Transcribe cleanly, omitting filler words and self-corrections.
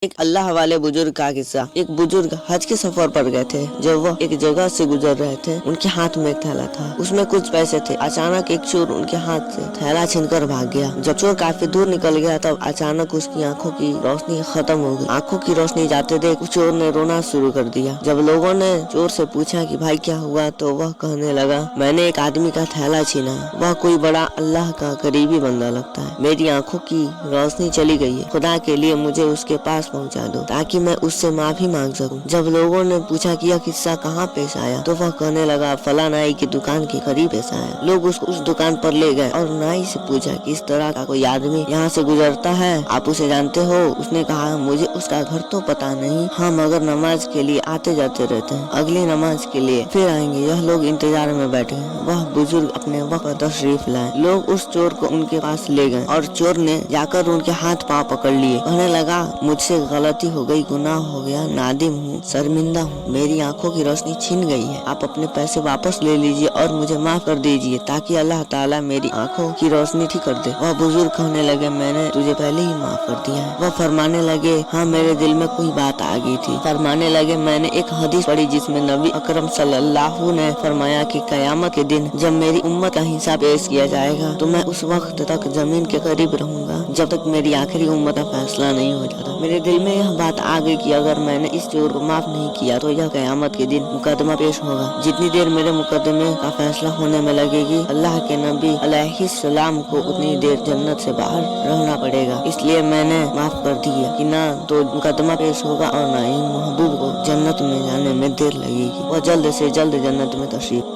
एक अल्लाह वाले बुजुर्ग का किस्सा। एक बुजुर्ग हज के सफर पर गए थे। जब वह एक जगह से गुजर रहे थे, उनके हाथ में एक थैला था, उसमें कुछ पैसे थे। अचानक एक चोर उनके हाथ से थैला छीनकर भाग गया। जब चोर काफी दूर निकल गया, तब अचानक उसकी आंखों की रोशनी खत्म हो गई। आंखों की रोशनी जाते देख चोर ने रोना शुरू कर दिया। जब लोगों ने चोर से पूछा कि भाई क्या हुआ, तो वह कहने लगा, मैंने एक आदमी का थैला छीना। वह कोई बड़ा अल्लाह का करीबी बंदा लगता है। मेरी आंखों की रोशनी चली गई है। खुदा के लिए मुझे उसके पास पहुंचा दो ताकि मैं उससे माफी मांग सकूं। जब लोगों ने पूछा कि यह किस्सा कहाँ पेश आया, तो वह कहने लगा, फला नाई की दुकान के करीब पेश आया। लोग उसको उस दुकान पर ले गए और नाई से पूछा कि इस तरह का कोई आदमी यहाँ से गुजरता है, आप उसे जानते हो? उसने कहा, मुझे उसका घर तो पता नहीं, हाँ मगर नमाज के लिए आते जाते रहते हैं। अगली नमाज के लिए फिर आएंगे। यह लोग इंतजार में बैठे। वह बुजुर्ग अपने वक्त पर तशरीफ लाए। लोग उस चोर को उनके पास ले गए और चोर ने जाकर उनके हाथ पांव पकड़ लिए। कहने लगा, मुझसे गलती हो गई, गुनाह हो गया, नादिम हूँ, शर्मिंदा हूँ, मेरी आंखों की रोशनी छिन गई है। आप अपने पैसे वापस ले लीजिए और मुझे माफ कर दीजिए ताकि अल्लाह ताला मेरी आंखों की रोशनी ठीक कर दे। वह बुजुर्ग कहने लगे, मैंने तुझे पहले ही माफ कर दिया है। वह फरमाने लगे, हाँ मेरे दिल में कोई बात आ गई थी। फरमाने लगे, मैंने एक हदीस पढ़ी जिसमें नबी अकरम सल्लल्लाहु ने फरमाया कि कयामत के दिन जब मेरी उम्मत का हिसाब पेश किया जाएगा, तो मैं उस वक्त तक जमीन के करीब रहूंगा जब तक मेरी आखिरी उम्मत का फैसला नहीं हो जाता। मेरे दिल में यह बात आ गई कि अगर मैंने इस चोर को माफ नहीं किया तो यह कयामत के दिन मुकदमा पेश होगा। जितनी देर मेरे मुकदमे का फैसला होने में लगेगी, अल्लाह के नबी अलैहिस्सलाम को उतनी देर जन्नत से बाहर रहना पड़ेगा। इसलिए मैंने माफ कर दिया कि ना तो मुकदमा पेश होगा और ना ही महबूब को जन्नत में जाने में देर लगेगी। वह जल्द से जल्द जन्नत में तशरीफ